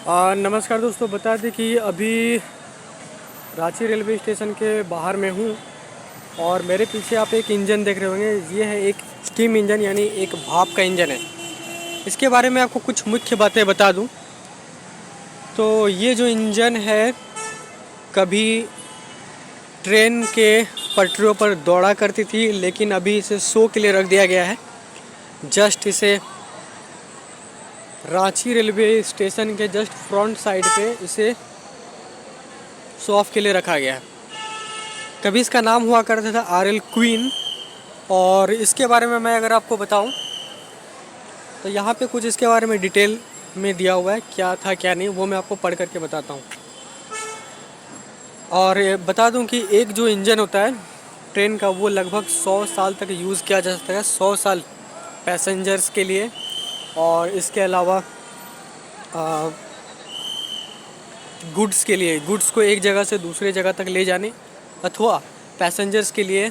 नमस्कार दोस्तों, बता दें कि अभी रांची रेलवे स्टेशन के बाहर में हूँ और मेरे पीछे आप एक इंजन देख रहे होंगे। ये है एक स्टीम इंजन, यानी एक भाप का इंजन है। इसके बारे में आपको कुछ मुख्य बातें बता दूँ तो ये जो इंजन है कभी ट्रेन के पटरियों पर दौड़ा करती थी, लेकिन अभी इसे शो के लिए रख दिया गया है। जस्ट इसे रांची रेलवे स्टेशन के जस्ट फ्रंट साइड पे इसे शो ऑफ के लिए रखा गया है। कभी इसका नाम हुआ करता था आरएल क्वीन। और इसके बारे में मैं अगर आपको बताऊं तो यहाँ पे कुछ इसके बारे में डिटेल में दिया हुआ है, क्या था क्या नहीं, वो मैं आपको पढ़ करके बताता हूँ। और बता दूं कि एक जो इंजन होता है ट्रेन का, वो लगभग 100 साल तक यूज़ किया जा सकता है। 100 साल पैसेंजर्स के लिए। और इसके अलावा गुड्स के लिए, गुड्स को एक जगह से दूसरे जगह तक ले जाने अथवा पैसेंजर्स के लिए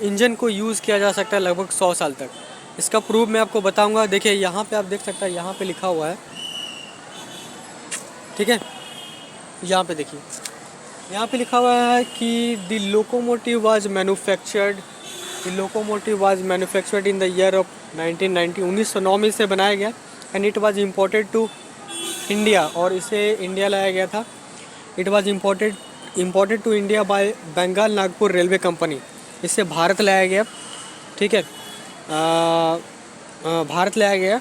इंजन को यूज़ किया जा सकता है लगभग 100 साल तक। इसका प्रूफ मैं आपको बताऊंगा। देखिए यहाँ पे आप देख सकते हैं, यहाँ पे लिखा हुआ है, ठीक है। यहाँ पे देखिए, यहाँ पे लिखा हुआ है कि the locomotive was manufactured in the year of 1990। 1909 में इसे बनाया गया। And it was imported to India, और इसे इंडिया लाया गया था। It was imported to India by Bengal Nagpur railway company. इसे भारत लाया गया, ठीक है। भारत लाया गया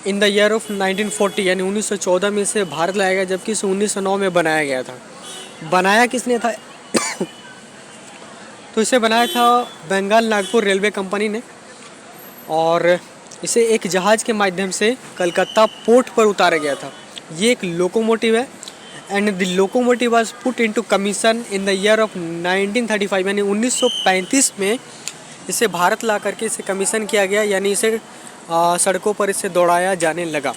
इन द ईयर ऑफ 1940, यानी 1914 में इसे भारत लाया गया, जबकि इसे 1909 में बनाया गया था। बनाया किसने था? तो इसे बनाया था बंगाल नागपुर रेलवे कंपनी ने, और इसे एक जहाज़ के माध्यम से कलकत्ता पोर्ट पर उतारा गया था। ये एक लोकोमोटिव है। And the locomotive was put into commission in the year of 1935, यानी 1935 में इसे भारत ला करके इसे कमीशन किया गया, यानी इसे सड़कों पर इसे दौड़ाया जाने लगा।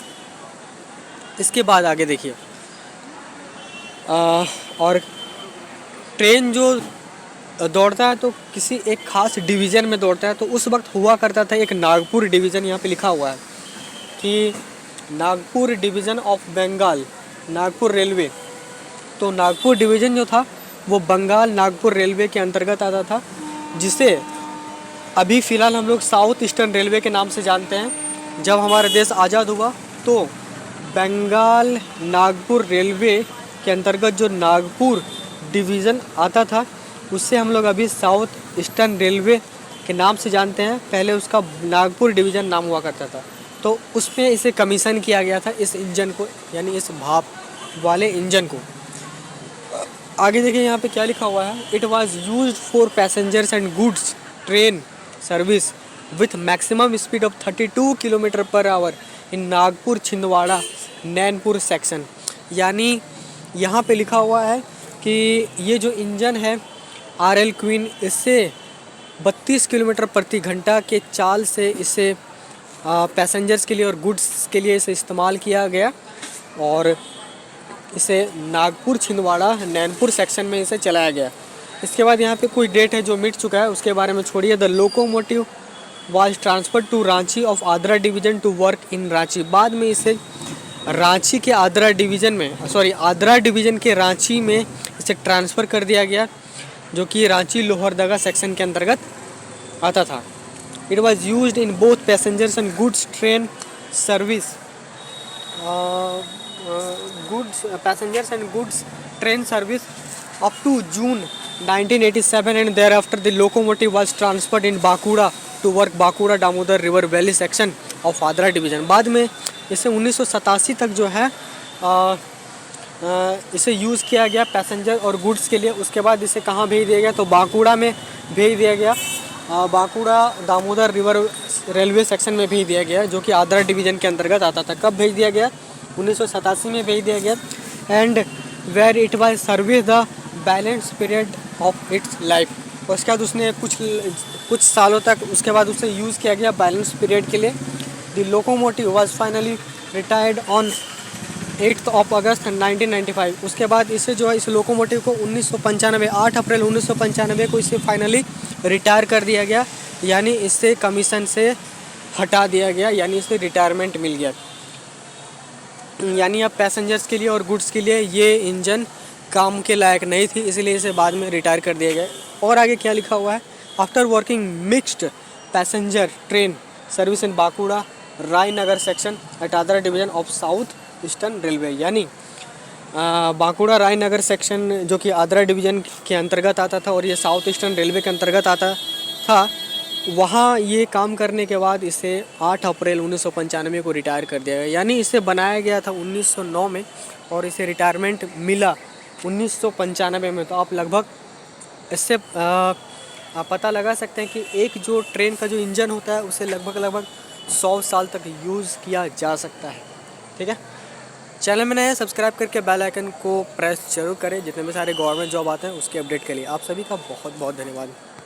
इसके बाद आगे देखिए, और ट्रेन जो दौड़ता है तो किसी एक खास डिवीज़न में दौड़ता है। तो उस वक्त हुआ करता था एक नागपुर डिवीज़न। यहाँ पे लिखा हुआ है कि Nagpur division of Bengal Nagpur railway. तो नागपुर डिवीज़न जो था वो बंगाल नागपुर रेलवे के अंतर्गत आता था, जिसे अभी फ़िलहाल हम लोग साउथ ईस्टर्न रेलवे के नाम से जानते हैं। जब हमारा देश आज़ाद हुआ तो बंगाल नागपुर रेलवे के अंतर्गत जो नागपुर डिवीज़न आता था, उससे हम लोग अभी साउथ ईस्टर्न रेलवे के नाम से जानते हैं। पहले उसका नागपुर डिवीज़न नाम हुआ करता था। तो उसमें इसे कमीशन किया गया था, इस इंजन को, यानी इस भाप वाले इंजन को। आगे देखिए यहाँ पे क्या लिखा हुआ है। It was used for passengers and goods train service with maximum speed of 32 kilometre per hour in Nagpur Chhindwara Nainpur section. यानी यहाँ पे लिखा हुआ है कि ये जो इंजन है आरएल क्वीन, इससे 32 किलोमीटर प्रति घंटा के चाल से इसे पैसेंजर्स के लिए और गुड्स के लिए इसे इस्तेमाल किया गया, और इसे नागपुर छिंदवाड़ा नैनपुर सेक्शन में इसे चलाया गया। इसके बाद यहाँ पे कोई डेट है जो मिट चुका है, उसके बारे में छोड़िए। The locomotive was transferred to Ranchi of Adra division to work in Ranchi. बाद में इसे रांची के आद्रा डिवीज़न के रांची में इसे ट्रांसफ़र कर दिया गया, जो कि रांची लोहरदगा सेक्शन के अंतर्गत आता था। It was used in both passengers and goods train service passengers and goods train service up to June 1987, and thereafter the locomotive was transferred in Bankura to work Bankura Damodar river valley section of Adra division. बाद में इसे 1987 तक जो है इसे use किया गया passenger और गुड्स के लिए। उसके बाद इसे कहाँ भेज दिया गया? तो बांकुड़ा में भेज दिया गया। Bankura Damodar river railway section में भेज दिया गया, जो कि आद्रा डिवीज़न के अंतर्गत आता था। कब भेज दिया गया? 1987 में भेज दिया गया। And where it was service the balance period of its life. उसके बाद उसने कुछ सालों तक उसके बाद उसे यूज़ किया गया बैलेंस पीरियड के लिए। The locomotive was finally retired on 8 अगस्त 1995। उसके बाद इसे जो है, इस लोकोमोटिव को 8 अप्रैल 1995 को इसे फाइनली रिटायर कर दिया गया, यानी इससे कमीशन से हटा दिया गया, यानी इसे रिटायरमेंट मिल गया। यानी अब पैसेंजर्स के लिए और गुड्स के लिए ये इंजन काम के लायक नहीं थी, इसलिए इसे बाद में रिटायर कर दिया गया। और आगे क्या लिखा हुआ है, after working mixed passenger train service in Bankura Rainagar section at Adra division of South Eastern Railway, यानी बांकुड़ा रायनगर सेक्शन जो कि आदरा डिवीज़न के अंतर्गत आता था और ये साउथ ईस्टर्न रेलवे के अंतर्गत आता था, वहाँ ये काम करने के बाद इसे 8 अप्रैल 1995 को रिटायर कर दिया गया। यानी इसे बनाया गया था 1909 में और इसे रिटायरमेंट मिला 1995 में। तो आप लगभग इससे आप पता लगा सकते हैं कि एक जो ट्रेन का जो इंजन होता है उसे लगभग 100 साल तक यूज़ किया जा सकता है। ठीक है, चैनल में नया है, सब्सक्राइब करके बेल आइकन को प्रेस जरूर करें। जितने भी सारे गवर्नमेंट जॉब आते हैं उसके अपडेट के लिए आप सभी का बहुत बहुत धन्यवाद।